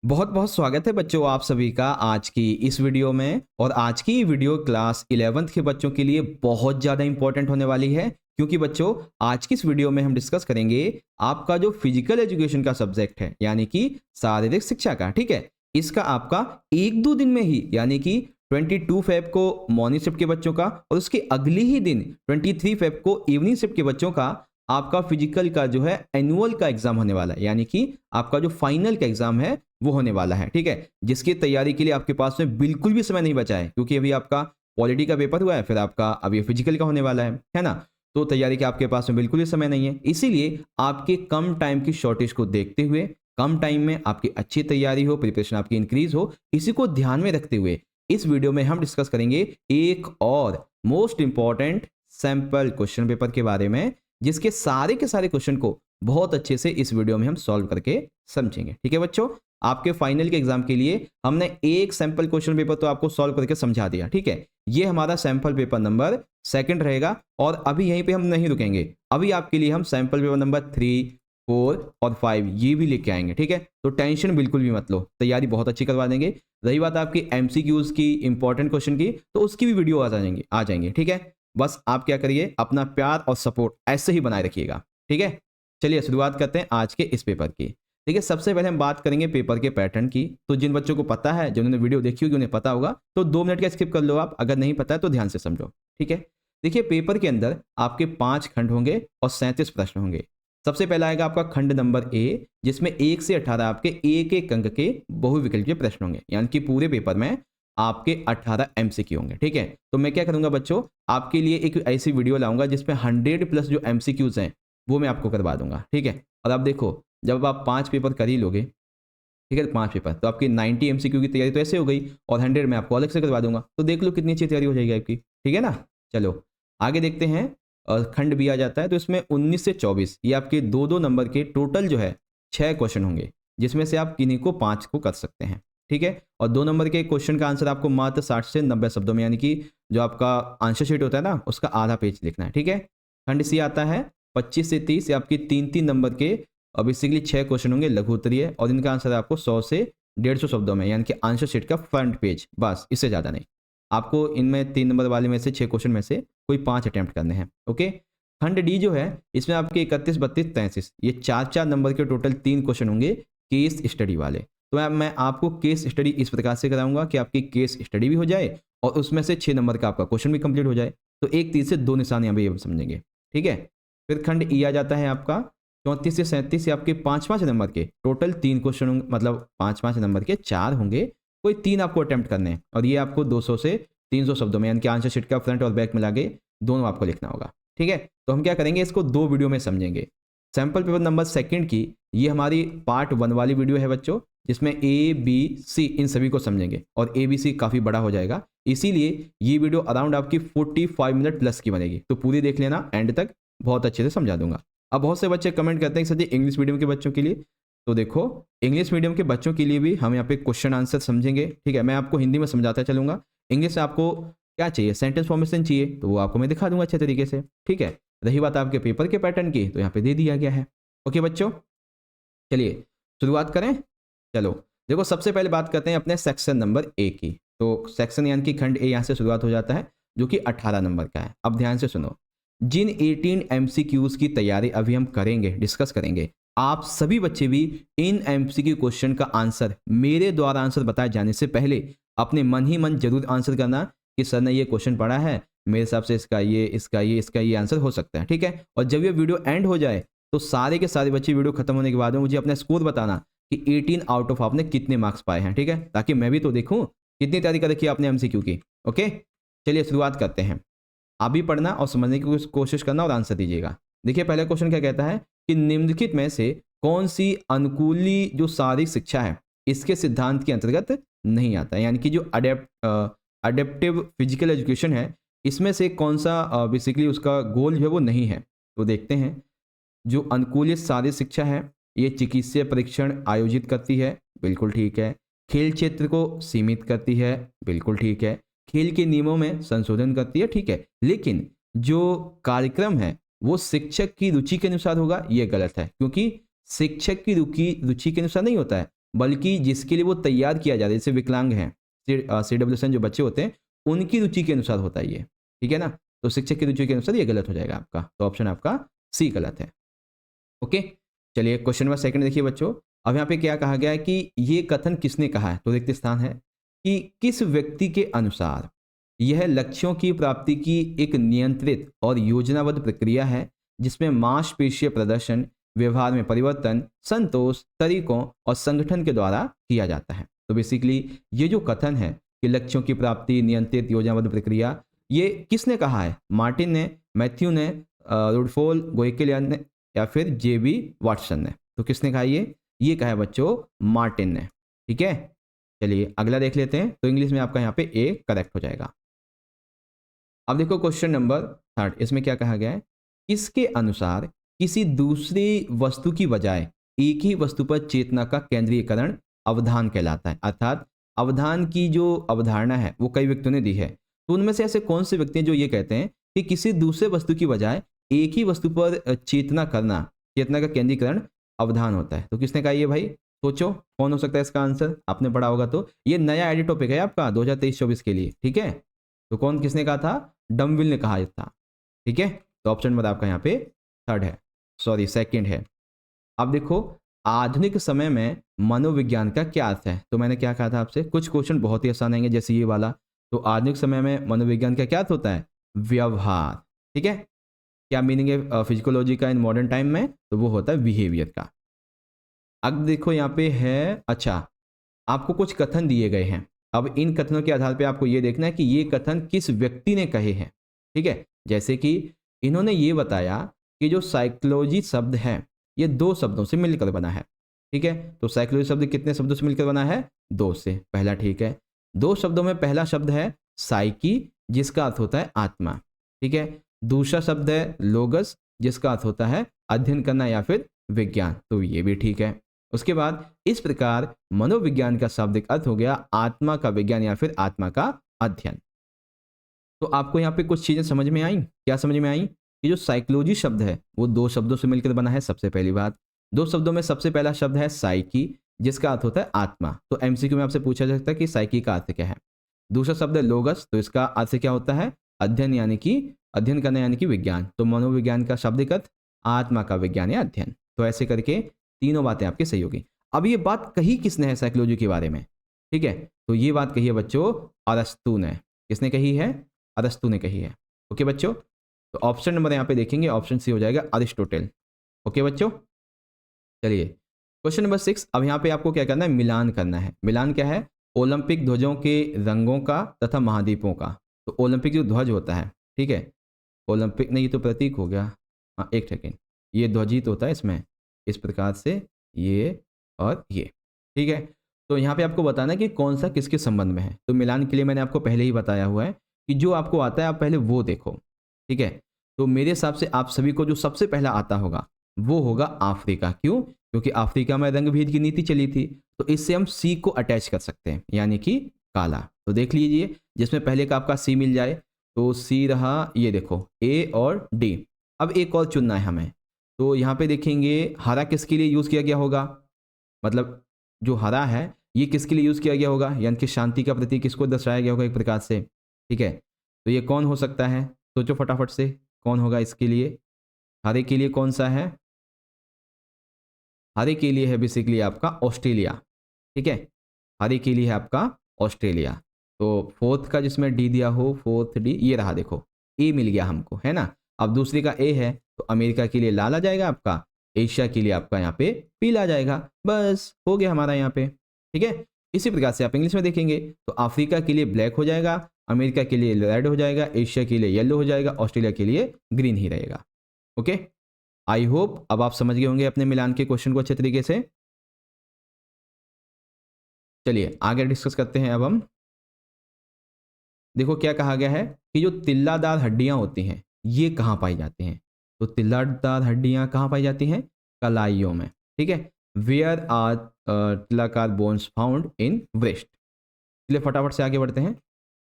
बहुत बहुत स्वागत है बच्चों आप सभी का आज की इस वीडियो में। और आज की वीडियो क्लास 11th के बच्चों के लिए बहुत ज़्यादा इंपॉर्टेंट होने वाली है, क्योंकि बच्चों आज की इस वीडियो में हम डिस्कस करेंगे आपका जो फिजिकल एजुकेशन का सब्जेक्ट है, यानी कि शारीरिक शिक्षा का। ठीक है, इसका आपका एक दो दिन में ही, यानी कि 22 फेब को मॉर्निंग शिफ्ट के बच्चों का और उसके अगले ही दिन 23 फेब को इवनिंग शिफ्ट के बच्चों का आपका फिजिकल का जो है एनुअल का एग्जाम होने वाला है, यानी कि आपका जो फाइनल का एग्जाम है वो होने वाला है। ठीक है, जिसकी तैयारी के लिए आपके पास में बिल्कुल भी समय नहीं बचा है, क्योंकि अभी आपका पॉलिटी का पेपर हुआ है, फिर आपका अभी फिजिकल का होने वाला है ना। तो तैयारी के आपके पास में बिल्कुल भी समय नहीं है, इसीलिए आपके कम टाइम की शॉर्टेज को देखते हुए, कम टाइम में आपकी अच्छी तैयारी हो, प्रिपरेशन आपकी इंक्रीज हो, इसी को ध्यान में रखते हुए इस वीडियो में हम डिस्कस करेंगे एक और most important sample question paper के बारे में, जिसके सारे के सारे क्वेश्चन को बहुत अच्छे से इस वीडियो में हम सॉल्व करके समझेंगे। ठीक है बच्चों, आपके फाइनल के एग्जाम के लिए हमने एक सैंपल क्वेश्चन पेपर तो आपको सॉल्व करके समझा दिया। ठीक है, ये हमारा सैंपल पेपर नंबर 2 रहेगा और अभी यहीं पे हम नहीं रुकेंगे, अभी आपके लिए हम सैंपल पेपर नंबर 3, 4 और 5 ये भी लेके आएंगे। ठीक है, तो टेंशन बिल्कुल भी मत लो, तैयारी बहुत अच्छी करवा देंगे। रही बात आपकी एमसीक्यूज की, इंपॉर्टेंट क्वेश्चन की, तो उसकी भी वीडियो आ जाएंगे। ठीक है, बस आप क्या करिए, अपना प्यार और सपोर्ट ऐसे ही बनाए रखिएगा। ठीक है, चलिए शुरुआत करते हैं आज के इस पेपर की। ठीक है, सबसे पहले हम बात करेंगे पेपर के पैटर्न की। तो जिन बच्चों को पता है, जिन्होंने वीडियो देखी होगी, उन्हें पता होगा, तो 2 मिनट का स्किप कर लो आप, अगर नहीं पता है तो ध्यान से समझो। ठीक है, देखिए पेपर के अंदर आपके 5 खंड होंगे और 37 प्रश्न होंगे। सबसे पहला आएगा आपका खंड नंबर ए, जिसमें 1 से 18 आपके एक एक अंक के बहुविकल्पीय प्रश्न होंगे, यानी कि पूरे पेपर में आपके 18 एमसीक्यू होंगे। ठीक है, तो मैं क्या करूंगा बच्चों, आपके लिए एक ऐसी वीडियो लाऊंगा जिसमें 100+ जो एमसीक्यूज हैं वो मैं आपको करवा दूंगा। ठीक है, और आप देखो, जब आप 5 पेपर कर ही लोगे, ठीक है, 5 पेपर तो आपकी 90 एमसीक्यू की तैयारी तो ऐसे हो गई, और 100 मैं आपको अलग से करवा दूंगा, तो देख लो कितनी अच्छी तैयारी हो जाएगी आपकी। ठीक है ना, चलो आगे देखते हैं। खंड भी आ जाता है, तो इसमें 19 से 24 ये आपके 2-2 नंबर के टोटल जो है 6 क्वेश्चन होंगे, जिसमें से आप किन्हीं को 5 को कर सकते हैं। ठीक है, और 2 नंबर के क्वेश्चन का आंसर आपको मात्र 60 से 90 शब्दों में, यानी कि जो आपका आंसर शीट होता है ना, उसका आधा पेज लिखना है। ठीक है, खंड सी आता है 25 से 30, ये आपकी 3-3 नंबर के और बेसिकली 6 क्वेश्चन होंगे लघु उत्तरीय, और इनका आंसर आपको 100 से 150 शब्दों में, यानी कि आंसर शीट का फ्रंट पेज, बस इससे ज़्यादा नहीं। आपको इनमें 3 नंबर वाले में से 6 क्वेश्चन में से कोई 5 अटेम्प्ट करने हैं। ओके, खंड डी जो है, इसमें आपके 31, 32, 33 ये 4-4 नंबर के टोटल 3 क्वेश्चन होंगे केस स्टडी वाले। तो मैं आपको केस स्टडी इस प्रकार से कराऊंगा कि आपकी केस स्टडी भी हो जाए और उसमें से 6 नंबर का आपका क्वेश्चन भी कंप्लीट हो जाए। तो एक तीर से 2 निशान यहाँ पे समझेंगे। ठीक है, फिर खंड ई आ जाता है आपका 34 से 37, आपके 5-5 नंबर के टोटल 3 क्वेश्चन होंगे, मतलब 5-5 नंबर के 4 होंगे, कोई 3 आपको अटेम्प्ट करने हैं, और ये आपको 200 से 300 शब्दों में, यानी कि आंसर शीट का फ्रंट और बैक मिला के दोनों आपको लिखना होगा। ठीक है, तो हम क्या करेंगे, इसको 2 वीडियो में समझेंगे। सैंपल पेपर नंबर 2 की ये हमारी पार्ट 1 वाली वीडियो है बच्चों, जिसमें ए बी सी इन सभी को समझेंगे, और ए बी सी काफ़ी बड़ा हो जाएगा, इसीलिए ये वीडियो अराउंड आपकी 45 मिनट प्लस की बनेगी। तो पूरी देख लेना, एंड तक बहुत अच्छे से समझा दूंगा। अब बहुत से बच्चे कमेंट करते हैं कि सर जी इंग्लिश मीडियम के बच्चों के लिए, तो देखो इंग्लिश मीडियम के बच्चों के लिए भी हम यहाँ पे क्वेश्चन आंसर समझेंगे। ठीक है, मैं आपको हिंदी में समझाता चलूंगा, इंग्लिश में आपको क्या चाहिए, सेंटेंस फॉर्मेशन चाहिए, तो वो आपको मैं दिखा दूंगा अच्छे तरीके से। ठीक है, रही बात आपके पेपर के पैटर्न की, तो यहाँ पे दे दिया गया है। ओके बच्चों, चलिए शुरुआत करें। चलो देखो, सबसे पहले बात करते हैं अपने सेक्शन नंबर ए की। तो सेक्शन यानी कि खंड ए यहाँ से शुरुआत हो जाता है, जो कि 18 नंबर का है। अब ध्यान से सुनो, जिन 18 एमसीक्यूज की तैयारी अभी हम करेंगे, डिस्कस करेंगे, आप सभी बच्चे भी इन एमसीक्यू क्वेश्चन का आंसर मेरे द्वारा आंसर बताए जाने से पहले अपने मन ही मन जरूर आंसर करना कि सर ने ये क्वेश्चन पढ़ा है, मेरे हिसाब से इसका ये इसका ये इसका ये आंसर हो सकता है। ठीक है, और जब ये वीडियो एंड हो जाए तो सारे के सारे बच्चे वीडियो खत्म होने के बाद में मुझे अपना स्कोर बताना कि 18 आउट ऑफ आपने कितने मार्क्स पाए हैं। ठीक है, ताकि मैं भी तो देखूं कितनी तैयारी कर रखी है आपने एमसीक्यू की। ओके, चलिए शुरुआत करते हैं। आप भी पढ़ना और समझने की कोशिश करना और आंसर दीजिएगा। देखिए पहला क्वेश्चन क्या कहता है कि निम्नलिखित में से कौन सी अनुकूली जो शारीरिक शिक्षा है इसके सिद्धांत के अंतर्गत नहीं आता है, यानी कि जो अडेप्टिव फिजिकल एजुकेशन है, इसमें से कौन सा बेसिकली उसका गोल जो है वो नहीं है। तो देखते हैं, जो अनुकूलित शारीरिक शिक्षा है ये चिकित्सीय परीक्षण आयोजित करती है, बिल्कुल ठीक है। खेल क्षेत्र को सीमित करती है, बिल्कुल ठीक है। खेल के नियमों में संशोधन करती है, ठीक है। लेकिन जो कार्यक्रम है वो शिक्षक की रुचि के अनुसार होगा, ये गलत है, क्योंकि शिक्षक की रुचि के अनुसार नहीं होता है, बल्कि जिसके लिए वो तैयार किया जाता है, जैसे विकलांग हैं, CWSN जो बच्चे होते हैं, उनकी रुचि के अनुसार होता है ये, ठीक है ना। तो शिक्षक की रुचि के अनुसार ये गलत हो जाएगा आपका, तो ऑप्शन आपका सी गलत है। ओके, चलिए क्वेश्चन नंबर सेकंड देखिए बच्चों। अब यहाँ पे क्या कहा गया है कि ये कथन किसने कहा है, तो रिक्त स्थान है कि किस व्यक्ति के अनुसार यह लक्ष्यों की प्राप्ति की एक नियंत्रित और योजनाबद्ध प्रक्रिया है, जिसमें मांसपेशीय प्रदर्शन, व्यवहार में परिवर्तन, संतोष, तरीकों और संगठन के द्वारा किया जाता है। तो बेसिकली ये जो कथन है कि लक्ष्यों की प्राप्ति नियंत्रित योजनाबद्ध प्रक्रिया, ये किसने कहा है? मार्टिन ने, मैथ्यू ने, रुडोल्फ गोइकेलियन ने, या फिर JB वाटसन ने। तो किसने कहा ये कहा है बच्चों मार्टिन ने, ठीक है। चलिए अगला देख लेते हैं। तो इंग्लिश में आपका यहाँ पे ए करेक्ट हो जाएगा। अब देखो क्वेश्चन नंबर थर्ड, इसमें क्या कहा गया है? इसके अनुसार किसी दूसरी वस्तु की बजाय एक ही वस्तु पर चेतना का केंद्रीयकरण अवधान कहलाता है। अर्थात अवधान की जो अवधारणा है वो कई व्यक्तियों ने दी है। तो उनमें से ऐसे कौन से व्यक्ति हैं जो ये कहते हैं कि किसी दूसरे वस्तु की बजाय एक ही वस्तु पर चेतना करना, चेतना का केंद्रीकरण अवधान होता है? तो किसने कहा ये भाई? सोचो कौन हो सकता है इसका आंसर, आपने पढ़ा होगा। तो ये नया एडिट टॉपिक है आपका 2023-24 के लिए, ठीक है। तो कौन किसने कहा था? डमविल ने कहा था, ठीक है। तो ऑप्शन नंबर आपका यहाँ पे थर्ड है, सॉरी सेकंड है। अब देखो आधुनिक समय में मनोविज्ञान का क्या अर्थ है? तो मैंने क्या कहा था आपसे, कुछ क्वेश्चन बहुत ही आसान आएंगे जैसे ये वाला। तो आधुनिक समय में मनोविज्ञान का क्या अर्थ होता है? व्यवहार, ठीक है। क्या मीनिंग है फिजिकोलॉजी का इन मॉडर्न टाइम में? तो वो होता है बिहेवियर का। अब देखो यहाँ पे है, अच्छा आपको कुछ कथन दिए गए हैं। अब इन कथनों के आधार पे आपको ये देखना है कि ये कथन किस व्यक्ति ने कहे हैं, ठीक है। जैसे कि इन्होंने ये बताया कि जो साइकोलॉजी शब्द है ये दो शब्दों से मिलकर बना है, ठीक है। तो साइकोलॉजी शब्द कितने शब्दों से मिलकर बना है? दो से। पहला ठीक है, दो शब्दों में पहला शब्द है साइकी, जिसका अर्थ होता है आत्मा, ठीक है। दूसरा शब्द है लोगस, जिसका अर्थ होता है अध्ययन करना या फिर विज्ञान, तो ये भी ठीक है। उसके बाद इस प्रकार मनोविज्ञान का शाब्दिक अर्थ हो गया आत्मा का विज्ञान या फिर आत्मा का अध्ययन। तो आपको यहाँ पे कुछ चीजें समझ में आई। क्या समझ में आई? कि जो साइकोलॉजी शब्द है वो दो शब्दों से मिलकर बना है। सबसे पहली बात, दो शब्दों में सबसे पहला शब्द है साइकी, जिसका अर्थ होता है आत्मा। तो MCQ में आपसे पूछा जा सकता है कि साइकी का अर्थ क्या है। दूसरा शब्द है लोगस, तो इसका अर्थ क्या होता है? अध्ययन, यानी कि अध्ययन करना यानी कि विज्ञान। तो मनोविज्ञान का शाब्दिक अर्थ आत्मा का विज्ञान या अध्ययन। तो ऐसे करके तीनों बातें आपकी सही होगी। अब ये बात कही किसने है साइकोलॉजी के बारे में, ठीक है। तो ये बात कही है बच्चों अरस्तु ने। किसने कही है? अरस्तु ने कही है। ओके बच्चों, तो ऑप्शन नंबर यहाँ पे देखेंगे, ऑप्शन सी हो जाएगा अरिस्टोटल। ओके बच्चों, चलिए क्वेश्चन नंबर 6। अब यहाँ पे आपको क्या करना है? मिलान करना है। मिलान क्या है? ओलंपिक ध्वजों के रंगों का तथा महाद्वीपों का। तो ओलंपिक जो ध्वज होता है, ठीक है, ओलंपिक नहीं, ये तो प्रतीक हो गया। हाँ एक सेकेंड, ये ध्वजित होता है इसमें इस प्रकार से, ये और ये, ठीक है। तो यहाँ पे आपको बताना है कि कौन सा किसके संबंध में है। तो मिलान के लिए मैंने आपको पहले ही बताया हुआ है कि जो आपको आता है आप पहले वो देखो, ठीक है। तो मेरे हिसाब से आप सभी को जो सबसे पहला आता होगा वो होगा अफ्रीका। क्यों? क्योंकि अफ्रीका में रंग भेद की नीति चली थी। तो इससे हम सी को अटैच कर सकते हैं, यानी कि काला। तो देख लीजिए जिसमें पहले का आपका सी मिल जाए, तो सी रहा, ये देखो ए और डी। अब एक और चुनना है हमें। तो यहाँ पे देखेंगे हरा किसके लिए यूज़ किया गया होगा, मतलब जो हरा है ये किसके लिए यूज़ किया गया होगा, यानी कि शांति का प्रतीक किसको दर्शाया गया होगा एक प्रकार से, ठीक है। तो ये कौन हो सकता है? सोचो फटाफट से, कौन होगा इसके लिए? हरे के लिए कौन सा है? हरे के लिए है बेसिकली आपका ऑस्ट्रेलिया, ठीक है। हरे के लिए है आपका ऑस्ट्रेलिया। तो फोर्थ का जिसमें डी दिया हो, फोर्थ डी, ये रहा देखो, ए मिल गया हमको, है ना। अब दूसरे का ए है तो अमेरिका के लिए लाल आ जाएगा आपका, एशिया के लिए आपका यहाँ पे पीला आ जाएगा। बस हो गया हमारा यहाँ पे, ठीक है। इसी प्रकार से आप इंग्लिश में देखेंगे तो अफ्रीका के लिए ब्लैक हो जाएगा, अमेरिका के लिए रेड हो जाएगा, एशिया के लिए येलो हो जाएगा, ऑस्ट्रेलिया के लिए ग्रीन ही रहेगा। ओके, आई होप अब आप समझ गए होंगे अपने मिलान के क्वेश्चन को अच्छे तरीके से। चलिए आगे डिस्कस करते हैं। अब हम देखो क्या कहा गया है कि जो तिल्लादार हड्डियां होती हैं ये कहाँ पाई जाती हैं। तो तिल्लादार हड्डियां कहाँ पाई जाती हैं? कलाइयों में, ठीक है। वेयर आर तिल्लाकार बोन्स फाउंड इन ब्रेस्ट। चलिए फटाफट से आगे बढ़ते हैं।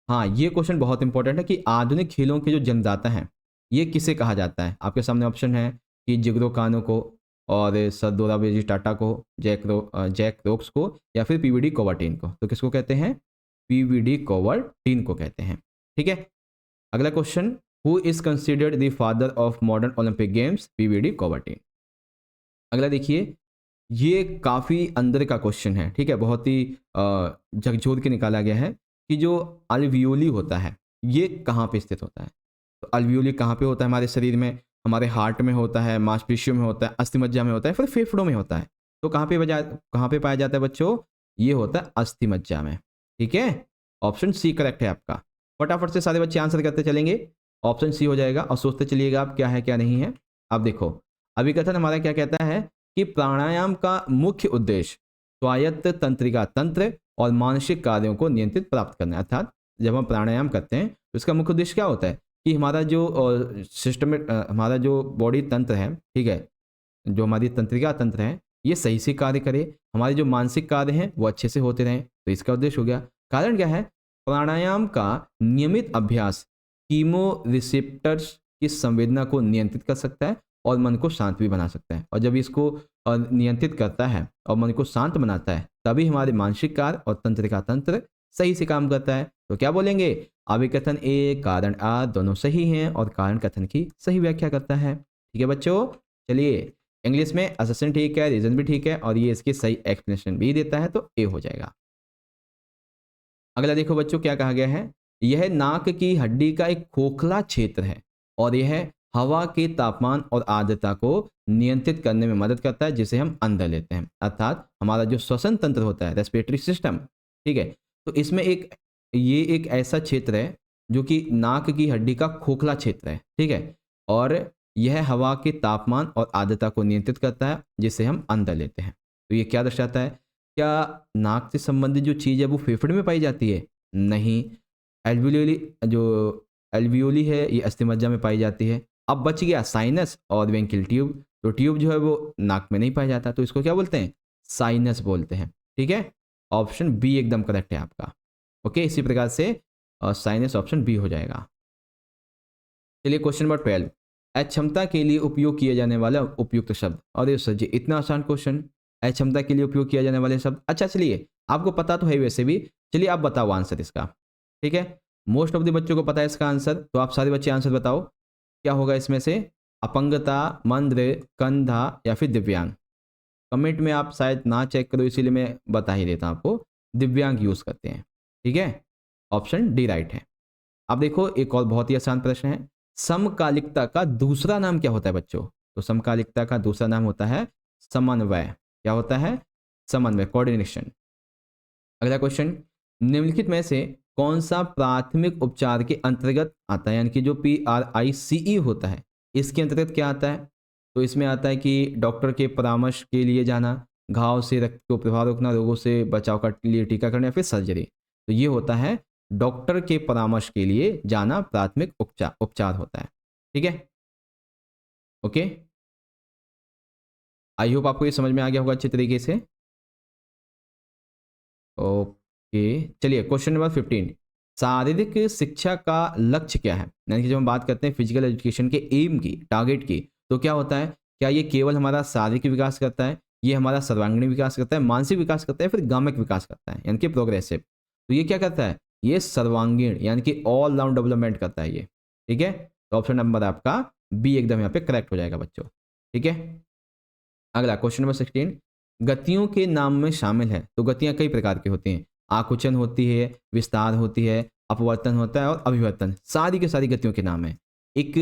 हाँ, ये क्वेश्चन बहुत इंपॉर्टेंट है कि आधुनिक खेलों के जो जन्मदाता हैं ये किसे कहा जाता है। आपके सामने ऑप्शन है कि जिगरो कानो को, और सर दोराबजी टाटा को, जैक रोक्स को, या फिर पीवीडी कोवर्टीन को। तो किसको कहते हैं? पीवीडी कोवर्टीन को कहते हैं। ठीक है, अगला question, who is considered the father of modern Olympic games? Pierre de Coubertin. अगला देखिए, ये काफ़ी अंदर का क्वेश्चन है। ठीक है, बहुत ही झकझोर के निकाला गया है कि जो अल्वियोली होता है ये कहाँ पे स्थित होता है। तो अल्वियोली कहाँ पे होता है हमारे शरीर में? हमारे हार्ट में होता है, मांसपेशियों में होता है, अस्थिमज्जा में होता है, फिर फेफड़ों में होता है। तो कहाँ पे पाया जाता है बच्चों? ये होता है अस्थिमज्जा में। ठीक है, ऑप्शन सी करेक्ट है आपका। फटाफट से सारे बच्चे आंसर करते चलेंगे, ऑप्शन सी हो जाएगा। और सोचते चलिएगा आप क्या है क्या नहीं है। अब देखो, अभिकथन हमारा क्या कहता है कि प्राणायाम का मुख्य उद्देश्य स्वायत्त तंत्रिका तंत्र और मानसिक कार्यों को नियंत्रित प्राप्त करना है। अर्थात जब हम प्राणायाम करते हैं तो इसका मुख्य उद्देश्य क्या होता है कि हमारा जो सिस्टम, हमारा जो बॉडी तंत्र है, ठीक है, जो हमारी तंत्रिका तंत्र है, ये सही से कार्य करे, हमारे जो मानसिक कार्य हैं वो अच्छे से होते रहें। तो इसका उद्देश्य हो गया। कारण क्या है? प्राणायाम का नियमित अभ्यास कीमो रिसेप्टर्स की संवेदना को नियंत्रित कर सकता है और मन को शांत भी बना सकता है। और जब इसको नियंत्रित करता है और मन को शांत बनाता है, तभी हमारे मानसिक कार्य और तंत्रिका तंत्र सही से काम करता है। तो क्या बोलेंगे? अभिकथन ए कारण आ दोनों सही हैं और कारण कथन की सही व्याख्या करता है। ठीक है बच्चों, चलिए, इंग्लिश में असेसन ठीक है, रीजन भी ठीक है, और ये इसकी सही एक्सप्लेनेशन भी देता है, तो ए हो जाएगा। अगला देखो बच्चों क्या कहा गया है, यह नाक की हड्डी का एक खोखला क्षेत्र है और यह हवा के तापमान और आर्द्रता को नियंत्रित करने में मदद करता है, जिसे हम अंदर लेते हैं। अर्थात हमारा जो श्वसन तंत्र होता है, रेस्पिरेटरी सिस्टम, ठीक है, तो इसमें ये एक ऐसा क्षेत्र है जो कि नाक की हड्डी का खोखला क्षेत्र है। ठीक है, और यह हवा के तापमान और आर्द्रता को नियंत्रित करता है, जिसे हम अंदर लेते हैं। तो ये क्या दर्शाता है? क्या नाक से संबंधित जो चीज़ है वो फेफड़े में पाई जाती है? नहीं, एल्वियोली है ये अस्थिमज्जा में पाई जाती है। अब बच गया साइनस और वेंकिल ट्यूब। तो ट्यूब जो है वो नाक में नहीं पाया जाता, तो इसको क्या बोलते हैं? साइनस बोलते हैं। ठीक है, ऑप्शन बी एकदम करेक्ट है आपका। ओके, इसी प्रकार से साइनस ऑप्शन बी हो जाएगा। चलिए क्वेश्चन नंबर 12, अक्षमता के लिए उपयोग किए जाने वाला उपयुक्त शब्द। अरे सर जी, इतना आसान क्वेश्चन, अक्षमता के लिए उपयोग किया जाने वाले शब्द। अच्छा चलिए, आपको पता तो है वैसे भी, चलिए आप बताओ आंसर इसका। ठीक है, मोस्ट ऑफ द बच्चों को पता है इसका आंसर, तो आप सारे बच्चे आंसर बताओ क्या होगा इसमें से? अपंगता, मंद्र, कंधा या फिर दिव्यांग? कमेंट में आप शायद ना चेक करो, इसीलिए मैं बता ही देता हूं आपको, दिव्यांग यूज करते हैं। ठीक है, ऑप्शन डी राइट है। अब देखो एक और बहुत ही आसान प्रश्न है, समकालिकता का दूसरा नाम क्या होता है बच्चों? तो समकालिकता का दूसरा नाम होता है समन्वय। क्या होता है? समन्वय, कोऑर्डिनेशन। अगला क्वेश्चन, निम्नलिखित में से कौन सा प्राथमिक उपचार के अंतर्गत आता है? यानी कि जो PRICE होता है, इसके अंतर्गत क्या आता है? तो इसमें आता है कि डॉक्टर के परामर्श के लिए जाना, घाव से रक्त को प्रवाह रोकना, रोगों से बचाव का लिए टीकाकरण या फिर सर्जरी। तो ये होता है डॉक्टर के परामर्श के लिए जाना, प्राथमिक उपचार होता है। ठीक है, ओके, आई होप आपको ये समझ में आ गया होगा अच्छे तरीके से। ओके, चलिए क्वेश्चन नंबर 15, शारीरिक शिक्षा का लक्ष्य क्या है? यानी कि जब हम बात करते हैं फिजिकल एजुकेशन के एम की, टारगेट की, तो क्या होता है? क्या ये केवल हमारा शारीरिक विकास करता है, ये हमारा सर्वांगीण विकास करता है, मानसिक विकास करता है, फिर गामिक विकास करता है, यानी कि प्रोग्रेसिव? तो ये क्या करता है? ये सर्वांगीण यानी कि ऑल राउंड डेवलपमेंट करता है ये। ठीक है, तो ऑप्शन नंबर आपका बी एकदम यहाँ पे करेक्ट हो जाएगा बच्चों। ठीक है, अगला क्वेश्चन नंबर 16, गतियों के नाम में शामिल है। तो गतियां कई प्रकार की होती हैं, आकुचन होती है, विस्तार होती है, अपवर्तन होता है और अभिवर्तन, सारी की सारी गतियों के नाम है। एक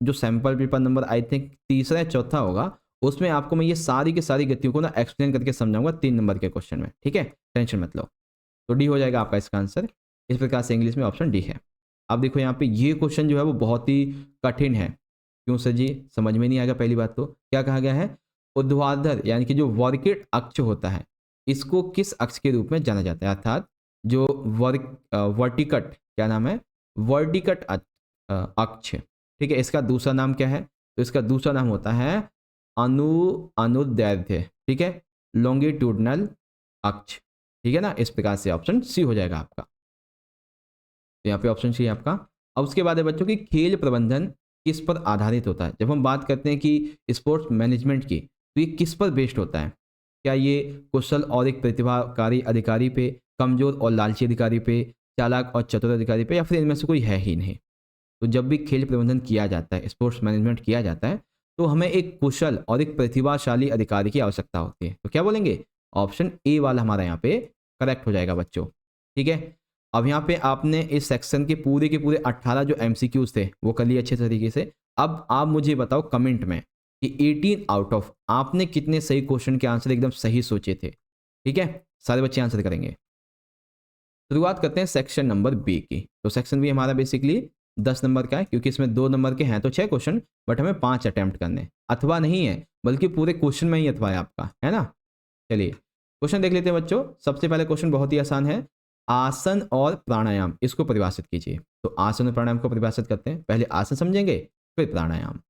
जो sample paper number I think तीसरा या चौथा होगा, उसमें आपको मैं ये सारी की सारी गतियों को ना एक्सप्लेन करके समझाऊंगा 3 नंबर के क्वेश्चन में। ठीक है, टेंशन मत लो। तो डी हो जाएगा आपका इसका आंसर। इस प्रकार से इंग्लिश में ऑप्शन डी है। अब देखो यहाँ पे ये क्वेश्चन जो है वो बहुत ही कठिन है। क्यों सर जी? समझ में नहीं आएगा। पहली बात तो क्या कहा गया है, ऊर्ध्वाधर यानी कि जो वर्किट अक्ष होता है, इसको किस अक्ष के रूप में जाना जाता है? अर्थात जो वर्टिकट, क्या नाम है? वर्टिकट अक्ष। ठीक है, इसका दूसरा नाम क्या है? तो इसका दूसरा नाम होता है अनुदैर्ध्य। ठीक है, लॉन्गिट्यूडनल अक्ष। ठीक है ना, इस प्रकार से ऑप्शन सी हो जाएगा आपका। तो यहाँ पे ऑप्शन सी है आपका। अब उसके बाद है बच्चों की खेल प्रबंधन किस पर आधारित होता है? जब हम बात करते हैं कि स्पोर्ट्स मैनेजमेंट की, तो ये किस पर बेस्ड होता है? क्या ये कुशल और एक प्रतिभाकारी अधिकारी पे, कमजोर और लालची अधिकारी पे, चालाक और चतुर अधिकारी पे, या फिर इनमें से कोई है ही नहीं? तो जब भी खेल प्रबंधन किया जाता है, स्पोर्ट्स मैनेजमेंट किया जाता है, तो हमें एक कुशल और एक प्रतिभाशाली अधिकारी की आवश्यकता होती है। तो क्या बोलेंगे? ऑप्शन ए वाला हमारा यहाँ पे करेक्ट हो जाएगा बच्चों। ठीक है, अब यहाँ पे आपने इस सेक्शन के पूरे 18 जो एमसीक्यूज थे वो कर लिए अच्छे तरीके से। अब आप मुझे बताओ कमेंट में कि 18 आउट ऑफ आपने कितने सही क्वेश्चन के आंसर एकदम सही सोचे थे। ठीक है, सारे बच्चे आंसर करेंगे। शुरुआत करते हैं सेक्शन नंबर बी की। तो सेक्शन बी हमारा बेसिकली 10 नंबर का है, क्योंकि इसमें 2 नंबर के हैं तो 6 क्वेश्चन, बट हमें 5 अटेम्प्ट करने हैं। अथवा नहीं है, बल्कि पूरे क्वेश्चन में ही अथवा है आपका, है ना। चलिए क्वेश्चन देख लेते हैं बच्चों। सबसे पहले क्वेश्चन बहुत ही आसान है, आसन और प्राणायाम इसको परिभाषित कीजिए। तो आसन और प्राणायाम को परिभाषित करते हैं। पहले आसन समझेंगे, फिर प्राणायाम।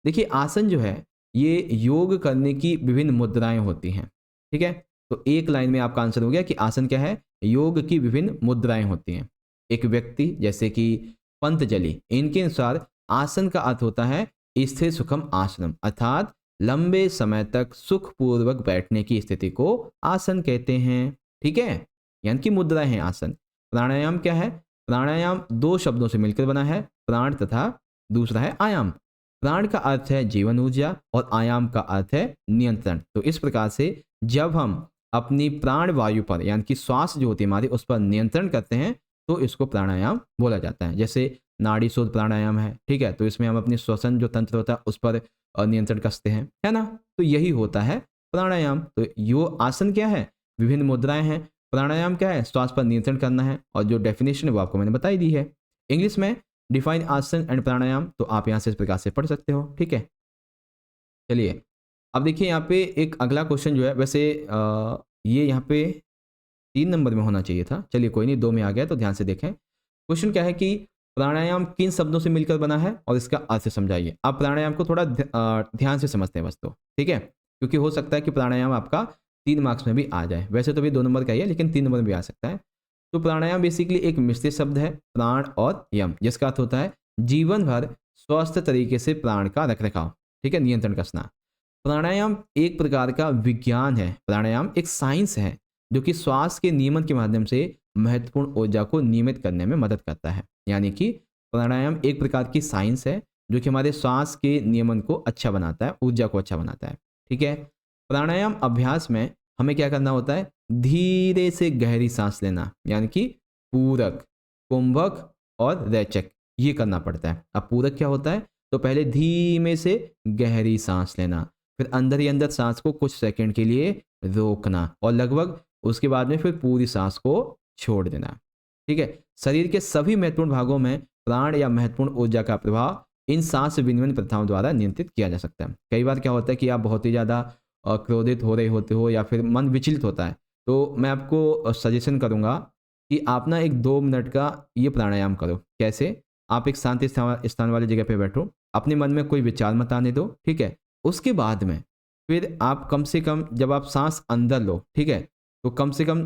देखिए आसन जो है ये योग करने की विभिन्न मुद्राएं होती हैं। ठीक है, तो एक लाइन में आपका आंसर हो गया कि आसन क्या है, योग की विभिन्न मुद्राएं होती हैं। एक व्यक्ति जैसे कि पंतजलि, इनके अनुसार आसन का अर्थ होता है स्थिर सुखम आसनम, अर्थात लंबे समय तक सुखपूर्वक बैठने की स्थिति को आसन कहते हैं। ठीक है, यानी कि मुद्रा है आसन। प्राणायाम क्या है? प्राणायाम 2 शब्दों से मिलकर बना है, प्राण तथा दूसरा है आयाम। प्राण का अर्थ है जीवन ऊर्जा और आयाम का अर्थ है नियंत्रण। तो इस प्रकार से जब हम अपनी प्राण वायु पर यानी कि श्वास जो होती है हमारी उस पर नियंत्रण करते हैं तो इसको प्राणायाम बोला जाता है। जैसे नाड़ी शोध प्राणायाम है, ठीक है, तो इसमें हम अपनी श्वसन जो तंत्र होता है उस पर नियंत्रण कसते हैं, है ना। तो यही होता है प्राणायाम। तो यो आसन क्या है? विभिन्न मुद्राएं हैं। प्राणायाम क्या है? श्वास पर नियंत्रण करना है, और जो डेफिनेशन है वो आपको मैंने बताई दी है। इंग्लिश में डिफाइन आसन एंड प्राणायाम, तो आप यहाँ से इस प्रकार से पढ़ सकते हो। ठीक है, चलिए अब देखिए यहाँ पे एक अगला क्वेश्चन जो है, वैसे ये यहाँ पे 3 नंबर में होना चाहिए था, चलिए कोई नहीं, 2 में आ गया, तो ध्यान से देखें। क्वेश्चन क्या है कि प्राणायाम किन शब्दों से मिलकर बना है और इसका अर्थ समझाइए। आप प्राणायाम को थोड़ा ध्यान से समझते हैं बस, तो ठीक है, क्योंकि हो सकता है कि प्राणायाम आपका 3 मार्क्स में भी आ जाए। वैसे तो भी 2 नंबर का ही है, लेकिन 3 नंबर में भी आ सकता है। तो प्राणायाम बेसिकली एक मिश्रित शब्द है, प्राण और यम, जिसका अर्थ होता है जीवन भर स्वस्थ तरीके से प्राण का रखरखाव, ठीक है, नियंत्रण कसना। प्राणायाम एक प्रकार का विज्ञान है, प्राणायाम एक साइंस है जो कि श्वास के नियमन के माध्यम से महत्वपूर्ण ऊर्जा को नियमित करने में मदद करता है। यानी कि प्राणायाम एक प्रकार की साइंस है जो कि हमारे श्वास के नियमन को अच्छा बनाता है, ऊर्जा को अच्छा बनाता है। ठीक है, प्राणायाम अभ्यास में हमें क्या करना होता है? धीरे से गहरी सांस लेना, यानी कि पूरक, कुंभक और रेचक, ये करना पड़ता है। अब पूरक क्या होता है? तो पहले धीमे से गहरी सांस लेना, फिर अंदर ही अंदर सांस को कुछ सेकंड के लिए रोकना, और लगभग उसके बाद में फिर पूरी सांस को छोड़ देना। ठीक है, शरीर के सभी महत्वपूर्ण भागों में प्राण या महत्वपूर्ण ऊर्जा का प्रभाव इन सांस विनिमय प्रथाओं द्वारा नियंत्रित किया जा सकता है। कई बार क्या होता है कि आप बहुत ही ज़्यादा क्रोधित हो रहे होते हो या फिर मन विचलित होता है, तो मैं आपको सजेशन करूँगा कि आप ना एक 2 मिनट का ये प्राणायाम करो। कैसे? आप एक शांति स्थान वाली जगह पे बैठो, अपने मन में कोई विचार मत आने दो, ठीक है। उसके बाद में फिर आप कम से कम जब आप सांस अंदर लो, ठीक है, तो कम से कम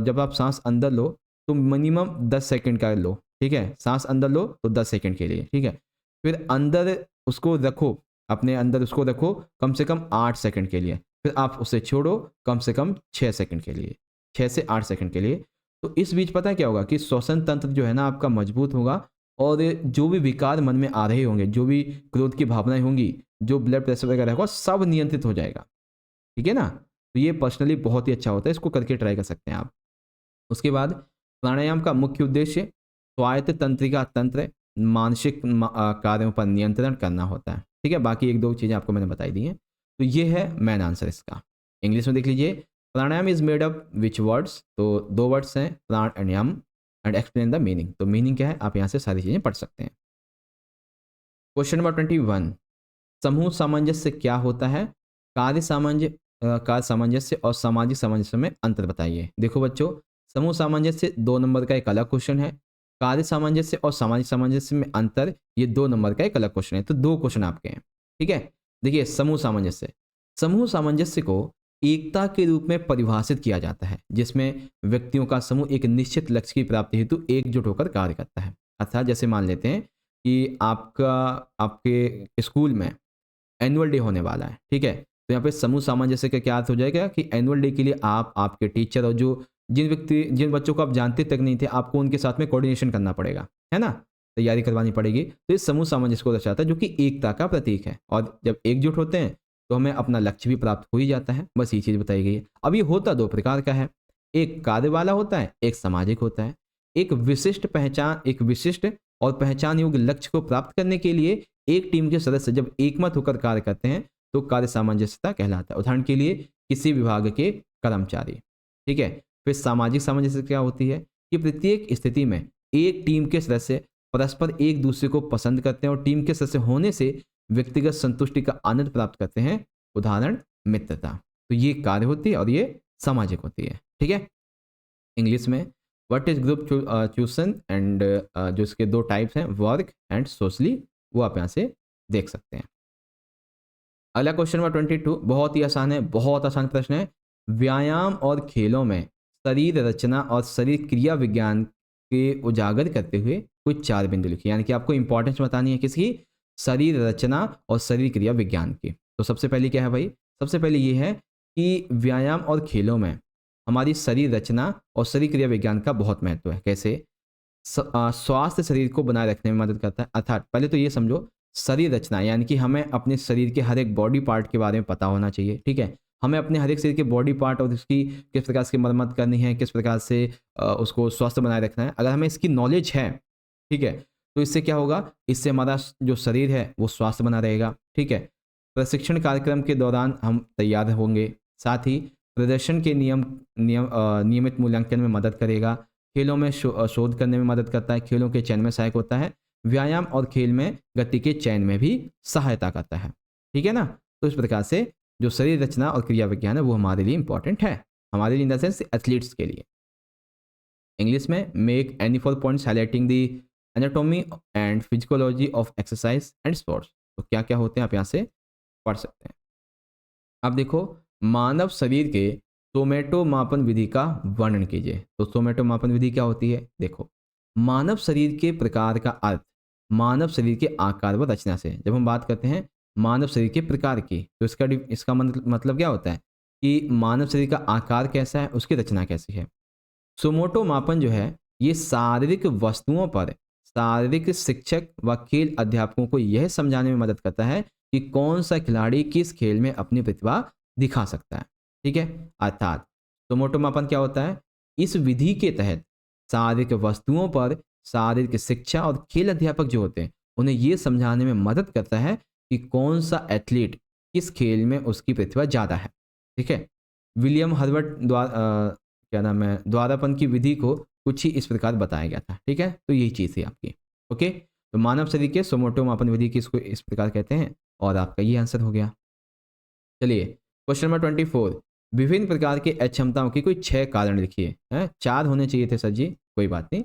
जब आप सांस अंदर लो तो मिनिमम 10 सेकंड का लो, ठीक है। सांस अंदर लो तो 10 सेकंड के लिए, ठीक है। फिर अंदर उसको रखो, अपने अंदर उसको रखो कम से कम 8 सेकंड के लिए, फिर आप उसे छोड़ो कम से कम 6 सेकंड के लिए, 6 से 8 सेकंड के लिए। तो इस बीच पता है क्या होगा कि श्वसन तंत्र जो है ना आपका मजबूत होगा, और जो भी विकार मन में आ रहे होंगे, जो भी क्रोध की भावनाएं होंगी, जो ब्लड प्रेशर वगैरह होगा, सब नियंत्रित हो जाएगा। ठीक है ना, तो ये पर्सनली बहुत ही अच्छा होता है, इसको करके ट्राई कर सकते हैं आप। उसके बाद प्राणायाम का मुख्य उद्देश्य स्वायत्त तंत्रिका तंत्र, मानसिक कार्यों पर नियंत्रण करना होता है। ठीक है, बाकी 1-2 चीज़ें आपको मैंने बताई दी हैं। तो ये है मेन आंसर इसका। इंग्लिश में देख लीजिए, pranayama is made up which words, तो 2 वर्ड्स हैं, prana and yama, and explain the meaning. तो मीनिंग क्या है आप यहाँ से सारी चीज़ें पढ़ सकते हैं। क्वेश्चन नंबर 21, समूह सामंजस्य क्या होता है? कार्य सामंजस्य और सामाजिक सामंजस्य में अंतर बताइए। देखो बच्चों, समूह सामंजस्य 2 नंबर का एक अलग क्वेश्चन है, कार्य सामंजस्य और सामाजिक सामंजस्य में अंतर ये 2 नंबर का एक अलग क्वेश्चन है। तो 2 क्वेश्चन आपके हैं। ठीक है, देखिए समूह सामंजस्य, समूह सामंजस्य को एकता के रूप में परिभाषित किया जाता है, जिसमें व्यक्तियों का समूह एक निश्चित लक्ष्य की प्राप्ति हेतु एकजुट होकर कार्य करता है। अर्थात जैसे मान लेते हैं कि आपके स्कूल में एनुअल डे होने वाला है, ठीक है, तो यहाँ पे समूह सामंजस्य का क्या अर्थ हो जाएगा कि एनुअल डे के लिए आप, आपके टीचर और जो जिन बच्चों को आप जानते तक नहीं थे, आपको उनके साथ में कोऑर्डिनेशन करना पड़ेगा, है ना, तैयारी करवानी पड़ेगी। तो इस समूह सामंजस्य को दर्शाता है, जो कि एकता का प्रतीक है। और जब एकजुट होते हैं तो हमें अपना लक्ष्य भी प्राप्त हो ही जाता है। बस ये चीज़ बताई गई है। अब ये होता दो प्रकार का है, एक कार्य वाला होता है, एक सामाजिक होता है। एक विशिष्ट और पहचान योग्य लक्ष्य को प्राप्त करने के लिए एक टीम के सदस्य जब एकमत होकर कार्य करते हैं तो कार्य सामंजस्यता कहलाता है। उदाहरण के लिए किसी विभाग के कर्मचारी, ठीक है। फिर सामाजिक सामंजस्य क्या होती है कि प्रत्येक स्थिति में एक टीम के सदस्य परस्पर एक दूसरे को पसंद करते हैं और टीम के सदस्य होने से व्यक्तिगत संतुष्टि का आनंद प्राप्त करते हैं। उदाहरण मित्रता। तो ये कार्य होती है और ये सामाजिक होती है, ठीक है। इंग्लिश में व्हाट इज ग्रुप चूसन एंड जो इसके दो टाइप्स हैं, वर्क एंड सोशली, वो आप यहाँ से देख सकते हैं। अगला क्वेश्चन नंबर 22, बहुत ही आसान है, बहुत आसान प्रश्न है। व्यायाम और खेलों में शरीर रचना और शरीर क्रिया विज्ञान के उजागर करते हुए कुछ 4 बिंदु लिखिए। यानी कि आपको इंपॉर्टेंस बतानी है किसकी, शरीर रचना और शरीर क्रिया विज्ञान की। तो सबसे पहले क्या है भाई, सबसे पहले ये है कि व्यायाम और खेलों में हमारी शरीर रचना और शरीर क्रिया विज्ञान का बहुत महत्व है। कैसे? स्वास्थ्य शरीर को बनाए रखने में मदद करता है। अर्थात पहले तो ये समझो, शरीर रचना यानी कि हमें अपने शरीर के हर एक बॉडी पार्ट के बारे में पता होना चाहिए, ठीक है। हमें अपने हर एक शरीर के बॉडी पार्ट और उसकी किस प्रकार से मरम्मत करनी है, किस प्रकार से उसको स्वस्थ बनाए रखना है, अगर हमें इसकी नॉलेज है, ठीक है, तो इससे क्या होगा, इससे हमारा जो शरीर है वो स्वास्थ्य बना रहेगा, ठीक है। प्रशिक्षण कार्यक्रम के दौरान हम तैयार होंगे, साथ ही प्रदर्शन के नियमित मूल्यांकन में मदद करेगा। खेलों में शोध करने में मदद करता है, खेलों के चयन में सहायक होता है। व्यायाम और खेल में गति के चयन में भी सहायता करता है, ठीक है ना। तो इस प्रकार से जो शरीर रचना और क्रिया विज्ञान है वो हमारे लिए इंपॉर्टेंट है, हमारे लिए इन द सेंस एथलीट्स के लिए। इंग्लिश में make any 4 points highlighting the anatomy and physiology of exercise and sports. तो क्या क्या होते हैं आप यहाँ से पढ़ सकते हैं। अब देखो, मानव शरीर के सोमेटो मापन विधि का वर्णन कीजिए। तो सोमेटो मापन विधि क्या होती है? देखो, मानव शरीर के प्रकार का अर्थ मानव शरीर के आकार व रचना से। जब हम बात करते हैं मानव शरीर के प्रकार की, तो इसका मतलब क्या होता है कि मानव शरीर का आकार कैसा है, उसकी रचना कैसी है। सोमोटो मापन जो है ये शारीरिक वस्तुओं पर शारीरिक शिक्षक व खेल अध्यापकों को यह समझाने में मदद करता है कि कौन सा खिलाड़ी किस खेल में अपनी प्रतिभा दिखा सकता है, ठीक है। अर्थात सोमोटो मापन क्या होता है, इस विधि के तहत शारीरिक वस्तुओं पर शारीरिक शिक्षा और खेल अध्यापक जो होते हैं उन्हें यह समझाने में मदद करता है कि कौन सा एथलीट किस खेल में उसकी प्रतिभा ज़्यादा है, ठीक है। विलियम हर्बर्ट द्वारापन की विधि को कुछ ही इस प्रकार बताया गया था, ठीक है। तो यही चीज़ थी आपकी, ओके। तो मानव शरीर के सोमोटो मापन विधि की इसको इस प्रकार कहते हैं और आपका ये आंसर हो गया। चलिए क्वेश्चन नंबर 24, विभिन्न प्रकार के अक्षमताओं की कोई 6 कारण लिखिए। 4 होने चाहिए थे सर जी, कोई बात नहीं।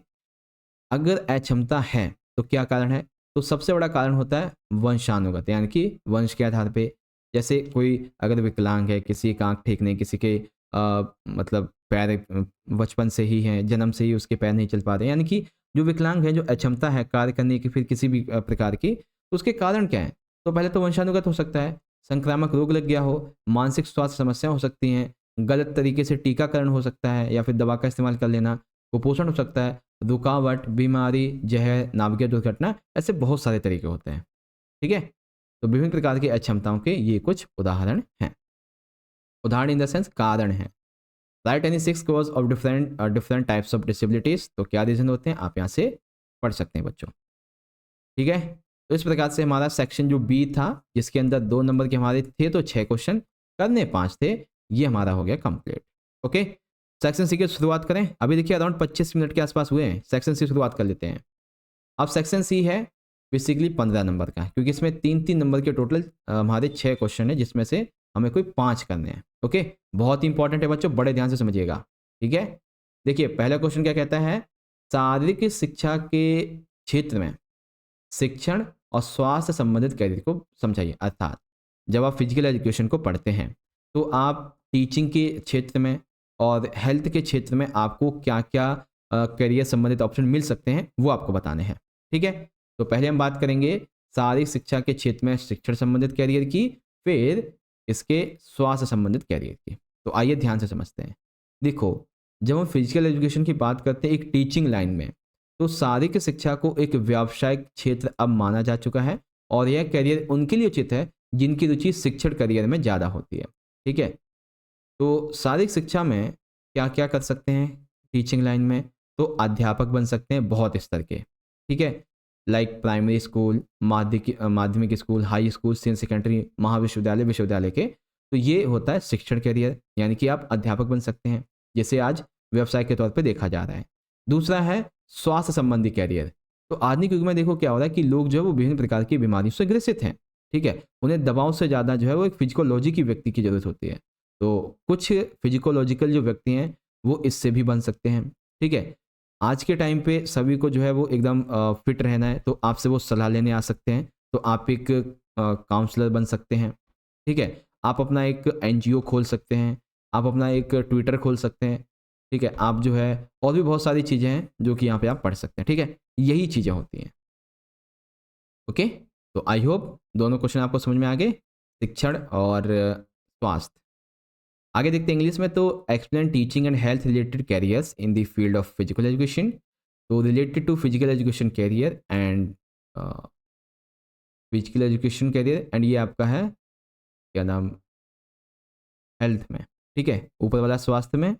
अगर अक्षमता है तो क्या कारण है? तो सबसे बड़ा कारण होता है वंशानुगत, यानी कि वंश के आधार पे। जैसे कोई अगर विकलांग है, किसी का आँख ठीक नहीं, किसी के मतलब पैर बचपन से ही हैं, जन्म से ही उसके पैर नहीं चल पा रहे, यानी कि जो विकलांग है, जो अक्षमता है कार्य करने की फिर किसी भी प्रकार की, तो उसके कारण क्या है? तो पहले तो वंशानुगत हो सकता है, संक्रामक रोग लग गया हो, मानसिक स्वास्थ्य समस्या हो सकती हैं, गलत तरीके से टीकाकरण हो सकता है या फिर दवा का इस्तेमाल कर लेना, कुपोषण हो सकता है, रुकावट, बीमारी, जहर, नाभिकीय दुर्घटना, ऐसे बहुत सारे तरीके होते हैं, ठीक है। तो विभिन्न प्रकार की अक्षमताओं के ये कुछ उदाहरण हैं। उदाहरण इन द सेंस कारण है। Right any 6 cause of different types of disabilities. तो क्या रीजन होते हैं आप यहाँ से पढ़ सकते हैं बच्चों, ठीक है। तो इस प्रकार से हमारा सेक्शन जो बी था, जिसके अंदर 2 नंबर के हमारे थे तो 6 क्वेश्चन करने 5 थे, ये हमारा हो गया कंप्लीट, ओके। सेक्शन सी की शुरुआत करें। अभी देखिए अराउंड 25 मिनट के आसपास हुए हैं, सेक्शन सी शुरुआत कर लेते हैं। अब सेक्शन सी है बेसिकली 15 नंबर का, क्योंकि इसमें 3-3 नंबर के टोटल हमारे 6 क्वेश्चन है, जिसमें से हमें कोई 5 करने हैं, ओके। बहुत ही इंपॉर्टेंट है बच्चों, बड़े ध्यान से समझिएगा, ठीक है। देखिए पहला क्वेश्चन क्या कहता है, शारीरिक शिक्षा के क्षेत्र में शिक्षण और स्वास्थ्य संबंधित कैरियर को समझाइए। अर्थात जब आप फिजिकल एजुकेशन को पढ़ते हैं तो आप टीचिंग के क्षेत्र में और हेल्थ के क्षेत्र में आपको क्या क्या करियर संबंधित ऑप्शन मिल सकते हैं वो आपको बताने हैं, ठीक है। तो पहले हम बात करेंगे शारीरिक शिक्षा के क्षेत्र में शिक्षण संबंधित कैरियर की, फिर इसके स्वास्थ्य संबंधित कैरियर की। तो आइए ध्यान से समझते हैं। देखो, जब हम फिजिकल एजुकेशन की बात करते हैं एक टीचिंग लाइन में, तो शारीरिक शिक्षा को एक व्यावसायिक क्षेत्र अब माना जा चुका है और यह करियर उनके लिए उचित है जिनकी रुचि शिक्षण करियर में ज़्यादा होती है। ठीक है, तो शारीरिक शिक्षा में क्या क्या कर सकते हैं टीचिंग लाइन में? तो अध्यापक बन सकते हैं बहुत स्तर के। ठीक है, लाइक प्राइमरी स्कूल, माध्यमिक school, high school, senior secondary, महाविश्वविद्यालय, विश्वविद्यालय के। तो ये होता है शिक्षण करियर, यानी कि आप अध्यापक बन सकते हैं, जैसे आज व्यवसाय के तौर पे देखा जा रहा है। दूसरा है स्वास्थ्य संबंधी कैरियर। तो आधुनिक युग में देखो क्या हो रहा है कि लोग जो है वो विभिन्न प्रकार की बीमारियों से ग्रसित हैं। ठीक है, उन्हें दवाओं से ज़्यादा जो है वो एक फिजिकोलॉजी की व्यक्ति की ज़रूरत होती है। तो कुछ फिजिकोलॉजिकल जो व्यक्ति हैं वो इससे भी बन सकते हैं। ठीक है, आज के टाइम पे सभी को जो है वो एकदम फिट रहना है, तो आपसे वो सलाह लेने आ सकते हैं। तो आप एक काउंसलर बन सकते हैं। ठीक है, आप अपना एक एनजीओ खोल सकते हैं, आप अपना एक ट्विटर खोल सकते हैं। ठीक है, आप जो है और भी बहुत सारी चीज़ें हैं जो कि यहाँ पे आप पढ़ सकते हैं। ठीक है, यही चीज़ें होती हैं। ओके, तो आई होप दोनों क्वेश्चन आपको समझ में आ गए, शिक्षण और स्वास्थ्य। आगे देखते हैं इंग्लिश में। तो explain teaching and health related careers in the field of physical education. तो related to physical education career and physical education career and ये आपका है क्या नाम, हेल्थ में। ठीक है, ऊपर वाला स्वास्थ्य में,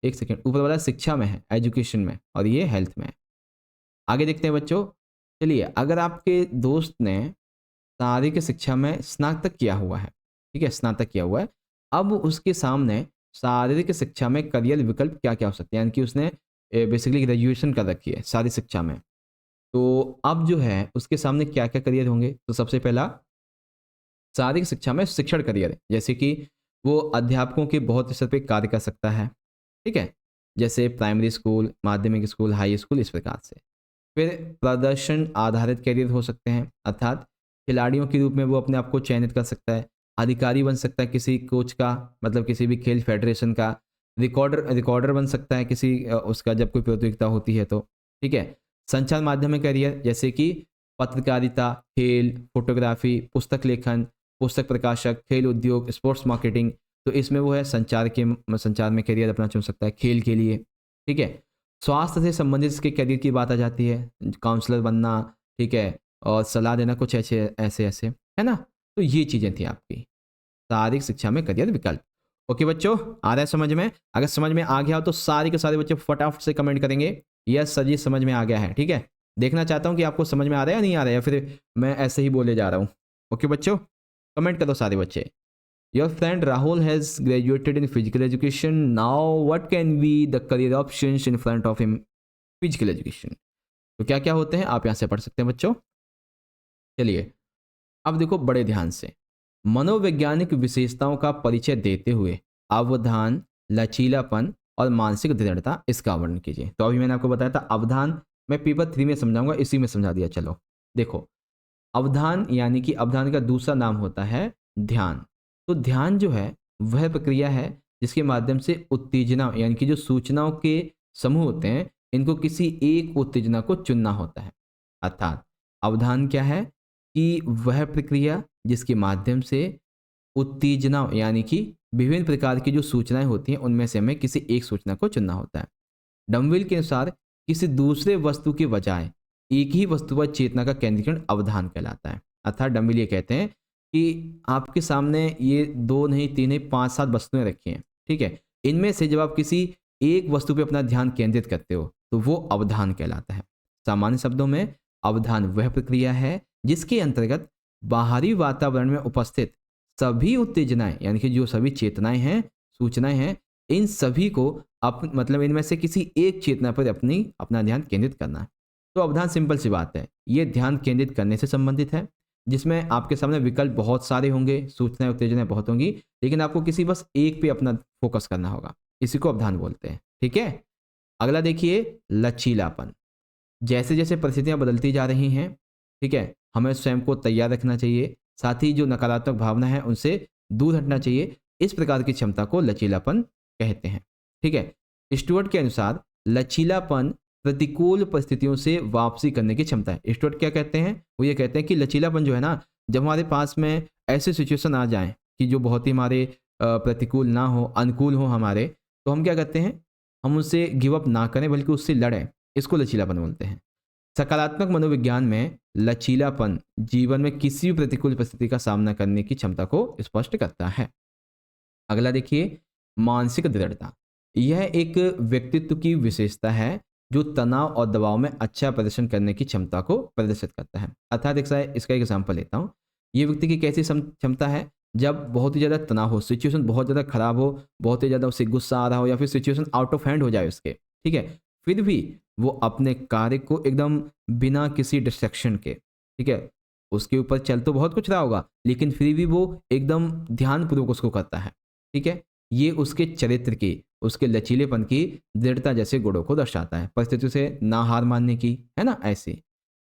एक सेकेंड, ऊपर वाला शिक्षा में है, एजुकेशन में, और ये हेल्थ में है। आगे देखते हैं बच्चों। चलिए, अगर आपके दोस्त ने शारीरिक शिक्षा में स्नातक किया हुआ है, ठीक है, स्नातक किया हुआ है, अब उसके सामने शारीरिक शिक्षा में करियर विकल्प क्या क्या हो सकते हैं, यानी कि उसने बेसिकली ग्रेजुएशन कर रखी है शारीरिक शिक्षा में, तो अब जो है उसके सामने क्या क्या करियर होंगे? तो सबसे पहला शारीरिक शिक्षा में शिक्षण करियर, जैसे कि वो अध्यापकों के बहुत स्तर पे कार्य कर सकता है। ठीक है, जैसे प्राइमरी स्कूल, माध्यमिक स्कूल, हाई स्कूल, इस प्रकार से। फिर प्रदर्शन आधारित करियर हो सकते हैं, अर्थात खिलाड़ियों के रूप में वो अपने आप को चयनित कर सकता है, अधिकारी बन सकता है किसी कोच का, मतलब किसी भी खेल फेडरेशन का, रिकॉर्डर बन सकता है किसी उसका जब कोई प्रतियोगिता होती है तो। ठीक है, संचार माध्यम में करियर, जैसे कि पत्रकारिता, खेल, फोटोग्राफी, पुस्तक लेखन, पुस्तक प्रकाशक, खेल उद्योग, स्पोर्ट्स मार्केटिंग। तो इसमें वो है संचार में करियर अपना चुन सकता है खेल के लिए। ठीक है, स्वास्थ्य से संबंधित इसके करियर की बात आ जाती है, काउंसलर बनना, ठीक है, और सलाह देना, कुछ ऐसे ऐसे ऐसे, है ना। तो ये चीज़ें थी आपकी शारीरिक शिक्षा में करियर विकल्प। ओके बच्चों, आ रहा है समझ में? अगर समझ में आ गया हो तो सारे के सारे बच्चे फटाफट से कमेंट करेंगे यस सर जी समझ में आ गया है। ठीक है, देखना चाहता हूँ कि आपको समझ में आ रहा है या नहीं आ रहा है, या फिर मैं ऐसे ही बोले जा रहा हूँ। ओके बच्चों, कमेंट करो सारे बच्चे। Your friend Rahul has graduated in physical education. Now, what can be the career options in front of him? Physical education. तो क्या क्या होते हैं आप यहाँ से पढ़ सकते हैं बच्चों। चलिए, अब देखो बड़े ध्यान से, मनोवैज्ञानिक विशेषताओं का परिचय देते हुए अवधान, लचीलापन और मानसिक दृढ़ता इसका वर्णन कीजिए। तो अभी मैंने आपको बताया था अवधान, मैं पेपर 3 में समझाऊंगा, इसी में समझा दिया। चलो देखो, अवधान यानी कि अवधान का दूसरा नाम होता है ध्यान। तो ध्यान जो है वह प्रक्रिया है जिसके माध्यम से उत्तेजना, यानी कि जो सूचनाओं के समूह होते हैं, इनको किसी एक उत्तेजना को चुनना होता है। अर्थात अवधान क्या है कि वह प्रक्रिया जिसके माध्यम से उत्तेजना, यानी कि विभिन्न प्रकार की जो सूचनाएं होती हैं उनमें से हमें किसी एक सूचना को चुनना होता है। डमविल के अनुसार किसी दूसरे वस्तु के बजाय एक ही वस्तु पर चेतना का केंद्रीकरण अवधान कहलाता है। अर्थात डमविल ये कहते हैं कि आपके सामने ये 2 नहीं 3 नहीं 5-7 वस्तुएं रखी हैं, ठीक है, इनमें से जब आप किसी एक वस्तु पे अपना ध्यान केंद्रित करते हो तो वो अवधान कहलाता है। सामान्य शब्दों में अवधान वह प्रक्रिया है जिसके अंतर्गत बाहरी वातावरण में उपस्थित सभी उत्तेजनाएं, यानी कि जो सभी चेतनाएं हैं, सूचनाएं हैं, इन सभी को मतलब इनमें से किसी एक चेतना पर अपना ध्यान केंद्रित करना है। तो अवधान सिंपल सी बात है, ये ध्यान केंद्रित करने से संबंधित है, जिसमें आपके सामने विकल्प बहुत सारे होंगे, सूचनाएं उत्तेजनाएं बहुत होंगी, लेकिन आपको किसी बस एक पे अपना फोकस करना होगा। इसी को अवधान बोलते हैं। ठीक है, अगला देखिए लचीलापन। जैसे जैसे परिस्थितियां बदलती जा रही हैं, ठीक है, हमें स्वयं को तैयार रखना चाहिए, साथ ही जो नकारात्मक भावना है उनसे दूर हटना चाहिए। इस प्रकार की क्षमता को लचीलापन कहते हैं। ठीक है, स्टुअर्ट के अनुसार लचीलापन प्रतिकूल परिस्थितियों से वापसी करने की क्षमता है। स्टुअर्ट क्या कहते हैं? वो ये कहते हैं कि लचीलापन जो है ना, जब हमारे पास में ऐसी सिचुएशन आ जाए कि जो बहुत ही हमारे प्रतिकूल ना हो, अनुकूल हो हमारे, तो हम क्या करते हैं, हम उससे गिव अप ना करें बल्कि उससे लड़ें। इसको लचीलापन बोलते हैं। सकारात्मक मनोविज्ञान में लचीलापन जीवन में किसी भी प्रतिकूल परिस्थिति का सामना करने की क्षमता को स्पष्ट करता है। अगला देखिए, मानसिक दृढ़ता। यह एक व्यक्तित्व की विशेषता है जो तनाव और दबाव में अच्छा प्रदर्शन करने की क्षमता को प्रदर्शित करता है। अर्थात इसका एक एग्जाम्पल लेता हूँ। ये व्यक्ति की कैसी क्षमता है, जब बहुत ही ज़्यादा तनाव हो, सिचुएशन बहुत ज़्यादा खराब हो, बहुत ही ज़्यादा उसे गुस्सा आ रहा हो या फिर सिचुएशन आउट ऑफ हैंड हो जाए उसके, ठीक है, फिर भी वो अपने कार्य को एकदम बिना किसी डिस्ट्रैक्शन के, ठीक है, उसके ऊपर चल तो बहुत कुछ रहा होगा लेकिन फिर भी वो एकदम ध्यानपूर्वक उसको करता है, ठीक है। ये उसके चरित्र की, उसके लचीलेपन की, दृढ़ता जैसे गुणों को दर्शाता है। परिस्थितियों से ना हार मानने की, है ना, ऐसी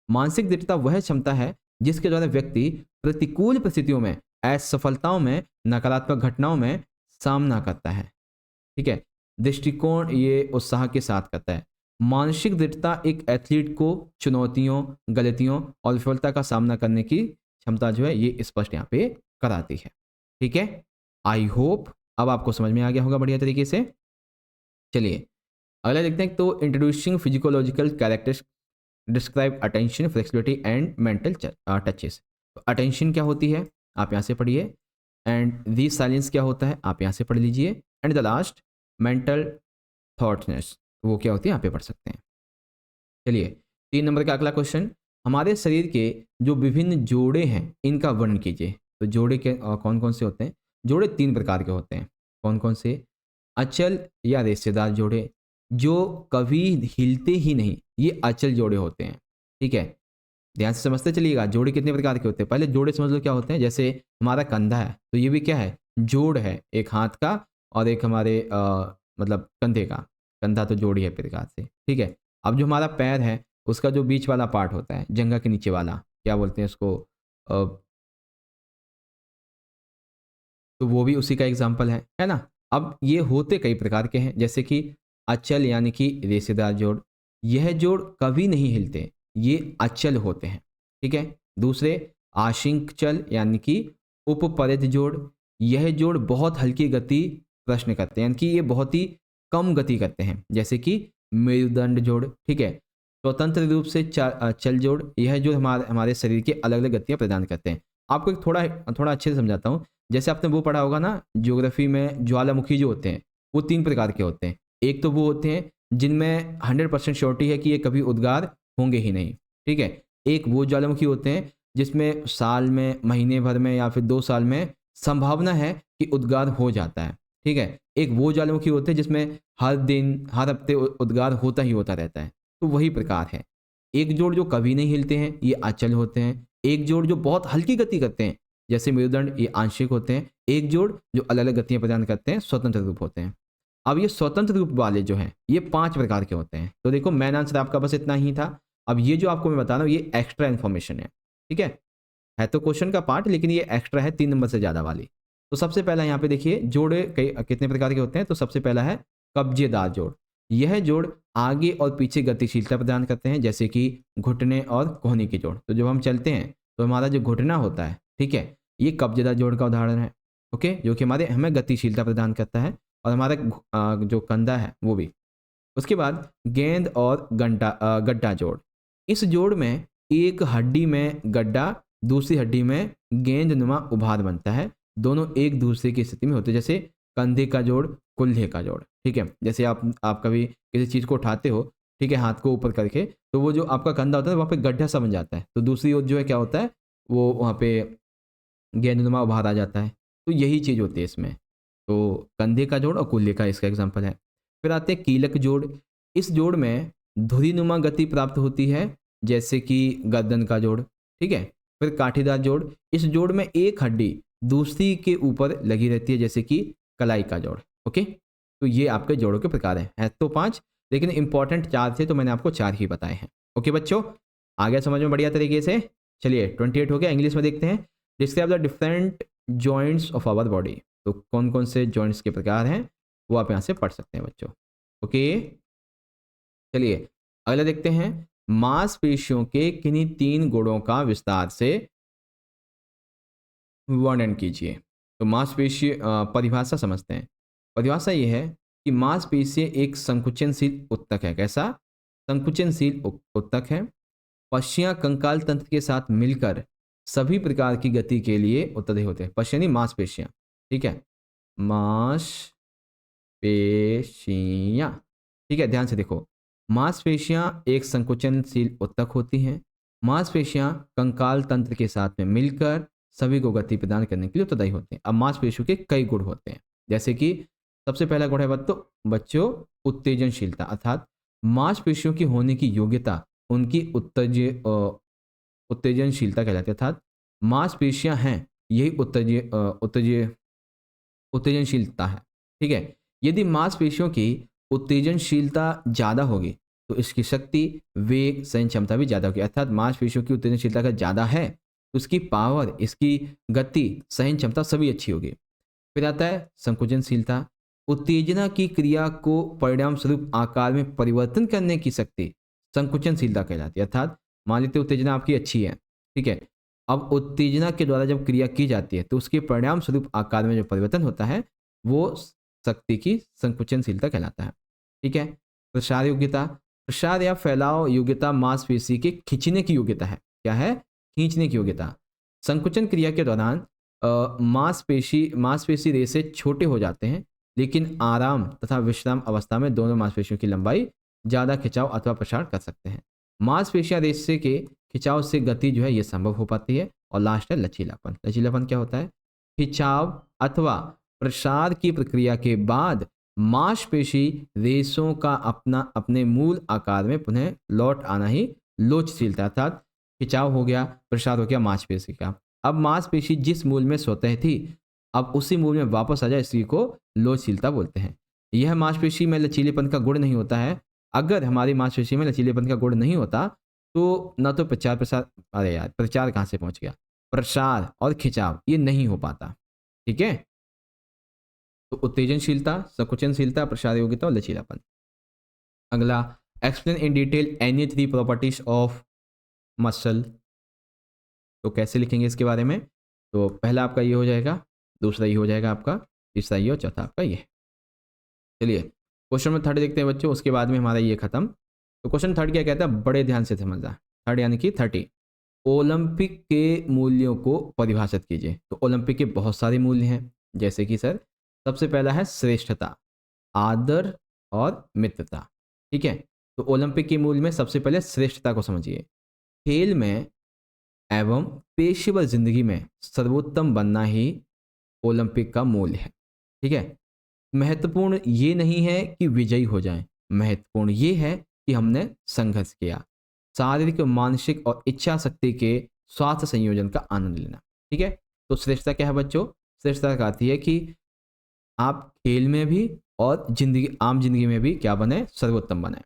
मानसिक दृढ़ता वह क्षमता है जिसके द्वारा व्यक्ति प्रतिकूल परिस्थितियों में, असफलताओं में, नकारात्मक घटनाओं में सामना करता है, ठीक है। दृष्टिकोण ये उत्साह के साथ करता है। मानसिक दृढ़ता एक एथलीट को चुनौतियों, गलतियों और विफलता का सामना करने की क्षमता जो है ये स्पष्ट यहाँ पे कराती है, ठीक है। आई होप अब आपको समझ में आ गया होगा बढ़िया तरीके से। चलिए अगला देखते हैं। तो introducing physiological characters describe attention, flexibility and mental touches. तो अटेंशन क्या होती है आप यहाँ से पढ़िए, एंड दी साइलेंस क्या होता है आप यहाँ से पढ़ लीजिए, एंड द लास्ट मेंटल थॉटनेस वो क्या होती है यहाँ पे पढ़ सकते हैं। चलिए 3 नंबर का अगला क्वेश्चन, हमारे शरीर के जो विभिन्न जोड़े हैं इनका वर्णन कीजिए। तो जोड़े के कौन कौन से होते हैं? जोड़े 3 प्रकार के होते हैं। कौन कौन से? अचल या रेशेदार जोड़े, जो कभी हिलते ही नहीं, ये अचल जोड़े होते हैं, ठीक है। ध्यान से समझते चलिएगा जोड़े कितने प्रकार के होते हैं। पहले जोड़े समझ लो क्या होते हैं। जैसे हमारा कंधा है तो ये भी क्या है, जोड़ है, एक हाथ का और एक हमारे मतलब कंधे का। कंधा तो जोड़ ही है प्रकार से, ठीक है। अब जो हमारा पैर है उसका जो बीच वाला पार्ट होता है, जंघा के नीचे वाला, क्या बोलते हैं उसको, तो वो भी उसी का एग्जाम्पल है ना। अब ये होते कई प्रकार के हैं, जैसे कि अचल यानी कि रेशेदार जोड़, यह जोड़ कभी नहीं हिलते, ये अचल होते हैं, ठीक है। दूसरे आशिंकचल यानी कि उपपरित जोड़, यह जोड़ बहुत हल्की गति प्रश्न करते हैं, यानी कि ये बहुत ही कम गति करते हैं, जैसे कि मेरुदंड जोड़, ठीक है। स्वतंत्र रूप से चल जोड़, यह जो हमारे हमारे शरीर की अलग अलग गतियाँ प्रदान करते हैं। आपको एक थोड़ा थोड़ा अच्छे से समझाता हूँ। जैसे आपने वो पढ़ा होगा ना ज्योग्राफी में, ज्वालामुखी जो होते हैं वो 3 प्रकार के होते हैं। एक तो वो होते हैं जिनमें 100% श्योरिटी है कि ये कभी उद्गार होंगे ही नहीं, ठीक है। एक वो ज्वालामुखी होते हैं जिसमें साल में, महीने भर में या फिर 2 साल में संभावना है कि उद्गार हो जाता है, ठीक है। एक वो ज्वालामुखी होते हैं जिसमें हर दिन, हर हफ्ते उद्गार होता ही होता रहता है, तो वही प्रकार है। एक जोड़ जो कभी नहीं हिलते हैं ये अचल होते हैं। एक जोड़ जो बहुत हल्की गति करते हैं जैसे मेरुदंड, ये आंशिक होते हैं। एक जोड़ जो अलग अलग गतियां प्रदान करते हैं, स्वतंत्र रूप होते हैं। अब ये स्वतंत्र रूप वाले जो हैं ये 5 प्रकार के होते हैं। तो देखो मेन आंसर आपका बस इतना ही था। अब ये जो आपको मैं बता रहा हूँ ये एक्स्ट्रा इन्फॉर्मेशन है, ठीक है तो क्वेश्चन का पार्ट, लेकिन ये एक्स्ट्रा है 3 नंबर से ज़्यादा वाली। तो सबसे पहला यहाँ पे देखिए जोड़े कई कितने प्रकार के होते हैं। तो सबसे पहला है कब्जेदार जोड़। यह जोड़ आगे और पीछे गतिशीलता प्रदान करते हैं, जैसे कि घुटने और कोहनी के जोड़। तो जब हम चलते हैं तो हमारा जो घुटना होता है, ठीक है, ये कब्जेदार जोड़ का उदाहरण है, ओके, जो कि हमें गतिशीलता प्रदान करता है। और हमारा जो कंधा है वो भी। उसके बाद गेंद और गड्ढा जोड़। इस जोड़ में एक हड्डी में गड्ढा, दूसरी हड्डी में गेंदनुमा उभार बनता है। दोनों एक दूसरे की स्थिति में होते हैं, जैसे कंधे का जोड़, कुल्हे का जोड़, ठीक है। जैसे आप कभी किसी चीज़ को उठाते हो, ठीक है, हाथ को ऊपर करके, तो वो जो आपका कंधा होता है वहाँ पे गड्ढा सा बन जाता है, तो दूसरी ओर जो है क्या होता है, वो वहाँ पे गेंदनुमा उभार आ जाता है। तो यही चीज़ होती है इसमें। तो कंधे का जोड़ और कुल्हे का इसका एग्जाम्पल है। फिर आते हैं कीलक जोड़। इस जोड़ में धुरीनुमा गति प्राप्त होती है, जैसे कि गर्दन का जोड़, ठीक है। फिर काठीदार जोड़। इस जोड़ में एक हड्डी दूसरी के ऊपर लगी रहती है, जैसे कि कलाई का जोड़, ओके। तो ये आपके जोड़ों के प्रकार हैं तो 5, लेकिन इंपॉर्टेंट 4 थे तो मैंने आपको 4 ही बताए हैं, ओके बच्चों। आ गया समझ में बढ़िया तरीके से। चलिए 28 हो गया। इंग्लिश में देखते हैं। Describe the different joints of our body. तो कौन कौन से जॉइंट्स के प्रकार हैं वो आप यहाँ से पढ़ सकते हैं बच्चों, ओके। चलिए अगला देखते हैं। मांसपेशियों के किन्हीं 3 गुणों का विस्तार से वर्णन कीजिए। तो मांसपेशी परिभाषा समझते हैं। परिभाषा ये है कि मांसपेशी एक संकुचनशील ऊतक है। कैसा? संकुचनशील ऊतक है। पश्चियाँ कंकाल तंत्र के साथ मिलकर सभी प्रकार की गति के लिए उत्तरदायी होते हैं। पश्चियाँ नहीं, मांसपेशियाँ, ठीक है, मांसपेशियाँ, ठीक है, ध्यान से देखो। मांसपेशियाँ एक संकुचनशील ऊतक होती हैं। मांसपेशियाँ कंकाल तंत्र के साथ में मिलकर सभी को गति प्रदान करने के लिए उत्तरदायी होते हैं। अब मांसपेशियों के कई गुण होते हैं, जैसे कि सबसे पहला गुण है बच्चों उत्तेजनशीलता, अर्थात मांसपेशियों की होने की योग्यता उनकी उत्तेजनशीलता कहलाती है। अर्थात मांसपेशियां हैं, यही उत्तेजनशीलता है, ठीक है। यदि मांसपेशियों की उत्तेजनशीलता ज़्यादा होगी तो इसकी शक्ति, वेग, सहन क्षमता भी ज़्यादा होगी। अर्थात मांसपेशियों की उत्तेजनशीलता अगर ज़्यादा है तो उसकी पावर, इसकी गति, सहन क्षमता सभी अच्छी होगी। फिर आता है संकुचनशीलता। उत्तेजना की क्रिया को परिणाम स्वरूप आकार में परिवर्तन करने की शक्ति संकुचनशीलता कहलाती है। अर्थात मान लीजिए उत्तेजना आपकी अच्छी है, ठीक है, अब उत्तेजना के द्वारा जब क्रिया की जाती है तो उसके परिणाम स्वरूप आकार में जो परिवर्तन होता है वो शक्ति की संकुचनशीलता कहलाता है, ठीक है। प्रसार योग्यता, प्रसार या फैलाव योग्यता मांसपेशी के खींचने की योग्यता है। क्या है? खींचने की योग्यता। संकुचन क्रिया के दौरान मांसपेशी रेशे छोटे हो जाते हैं, लेकिन आराम तथा विश्राम अवस्था में दोनों मांसपेशियों की लंबाई ज़्यादा खिंचाव अथवा प्रसार कर सकते हैं। मांसपेशियां रेशे के खिंचाव से गति जो है ये संभव हो पाती है। और लास्ट है लचीलापन। लचीलापन क्या होता है? खिंचाव अथवा प्रसार की प्रक्रिया के बाद मांसपेशी रेशों का अपने मूल आकार में पुनः लौट आना ही लोचशीलता। अर्थात खिंचाव हो गया, प्रसार हो गया मांसपेशी का, अब मांसपेशी जिस मूल में स्वतः थी अब उसी मूल में वापस आ जाए, इसी को लोचशीलता बोलते हैं। यह मांसपेशी में लचीलेपन का गुण नहीं होता है। अगर हमारी मांसपेशी में लचीलेपन का गुण नहीं होता तो न तो प्रचार प्रसार, अरे यार प्रचार कहाँ से पहुंच गया, प्रसार और खिंचाव ये नहीं हो पाता, ठीक है। तो उत्तेजनशीलता, संकुचनशीलता, प्रसार योग्यता और लचीलापन। अगला, explain in detail any three properties of muscle. तो कैसे लिखेंगे इसके बारे में? तो पहला आपका ये हो जाएगा, दूसरा ये हो जाएगा आपका, तीसरा ये और चौथा आपका ये। चलिए क्वेश्चन में थर्ड देखते हैं बच्चों, उसके बाद में हमारा ये खत्म। तो क्वेश्चन थर्ड क्या कहता है, बड़े ध्यान से समझना। थर्ड यानी कि 30, ओलंपिक के मूल्यों को परिभाषित कीजिए। तो ओलंपिक के बहुत सारे मूल्य हैं, जैसे कि सर सबसे पहला है श्रेष्ठता, आदर और मित्रता, ठीक है। तो ओलंपिक के मूल्य में सबसे पहले श्रेष्ठता को समझिए। खेल में एवं पेशेवर जिंदगी में सर्वोत्तम बनना ही ओलंपिक का मूल्य है, ठीक है। महत्वपूर्ण ये नहीं है कि विजयी हो जाएं, महत्वपूर्ण ये है कि हमने संघर्ष किया, शारीरिक, मानसिक और इच्छा शक्ति के स्वास्थ्य संयोजन का आनंद लेना, ठीक है। तो श्रेष्ठता क्या है बच्चों? श्रेष्ठता का अर्थ है कि आप खेल में भी और आम जिंदगी में भी क्या बने? सर्वोत्तम बने।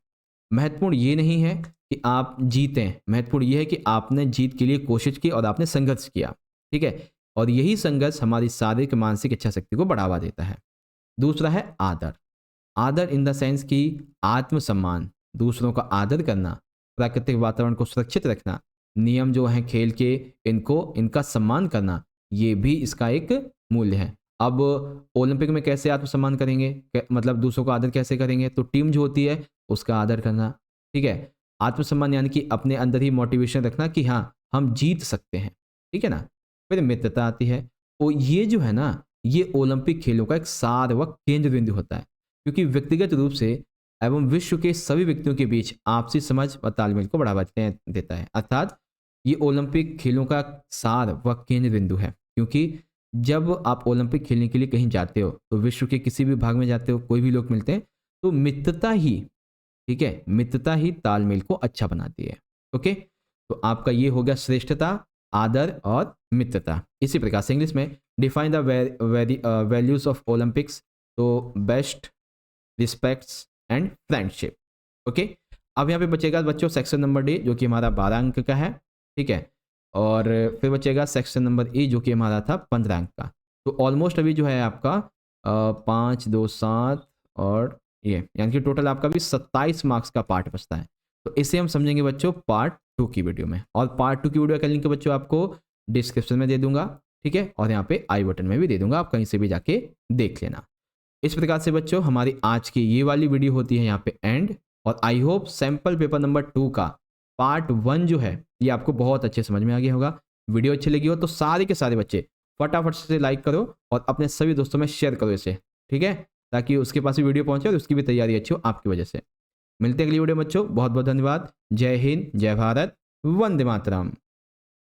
महत्वपूर्ण ये नहीं है कि आप जीतें, महत्वपूर्ण ये है कि आपने जीत के लिए कोशिश की और आपने संघर्ष किया, ठीक है। और यही संघर्ष हमारी शारीरिक, मानसिक इच्छा शक्ति को बढ़ावा देता है। दूसरा है आदर। आदर इन द सेंस कि आत्मसम्मान, दूसरों का आदर करना, प्राकृतिक वातावरण को सुरक्षित रखना, नियम जो हैं खेल के इनका सम्मान करना, ये भी इसका एक मूल्य है। अब ओलंपिक में कैसे आत्मसम्मान करेंगे, मतलब दूसरों का आदर कैसे करेंगे? तो टीम जो होती है उसका आदर करना, ठीक है। आत्मसम्मान यानी कि अपने अंदर ही मोटिवेशन रखना कि हाँ हम जीत सकते हैं, ठीक है ना। फिर मित्रता आती है, और ये जो है ना, ये ओलंपिक खेलों का एक सार व केंद्र बिंदु होता है, क्योंकि व्यक्तिगत रूप से एवं विश्व के सभी व्यक्तियों के बीच आपसी समझ व तालमेल को बढ़ावा देता है। अर्थात ये ओलंपिक खेलों का सार व केंद्र बिंदु है, क्योंकि जब आप ओलंपिक खेलने के लिए कहीं जाते हो तो विश्व के किसी भी भाग में जाते हो, कोई भी लोग मिलते हैं, तो मित्रता ही, ठीक है, मित्रता ही तालमेल को अच्छा बनाती है। ओके, तो आपका ये हो गया श्रेष्ठता, आदर और मित्रता। इसी प्रकार से इंग्लिश में define the values of Olympics, तो best, respects and friendship. Okay, अब यहाँ पे बचेगा बच्चों सेक्शन नंबर डी जो कि हमारा 12 अंक का है, ठीक है। और फिर बचेगा सेक्शन नंबर ई जो कि हमारा था 15 अंक का। तो ऑलमोस्ट अभी जो है आपका 5, 2, 7 और ये, यानी कि टोटल आपका भी 27 मार्क्स का पार्ट बचता है। तो इसे हम समझेंगे बच्चों पार्ट 2 की वीडियो में, और पार्ट 2 की वीडियो का लिंक बच्चों आपको डिस्क्रिप्शन में दे दूंगा। ठीक है, और यहाँ पे आई बटन में भी दे दूंगा, आप कहीं से भी जाके देख लेना। इस प्रकार से बच्चों हमारी आज की ये वाली वीडियो होती है यहाँ पे एंड, और I hope sample paper number 2 का पार्ट 1 जो है ये आपको बहुत अच्छे समझ में आ गया होगा। वीडियो अच्छी लगी हो तो सारे के सारे बच्चे फटाफट से लाइक करो और अपने सभी दोस्तों में शेयर करो इसे, ठीक है, ताकि उसके पास भी वीडियो पहुंचे और उसकी भी तैयारी अच्छी हो आपकी वजह से। मिलते हैं अगली वीडियो में बच्चों, बहुत बहुत धन्यवाद। जय हिंद, जय भारत, वंदे मातरम।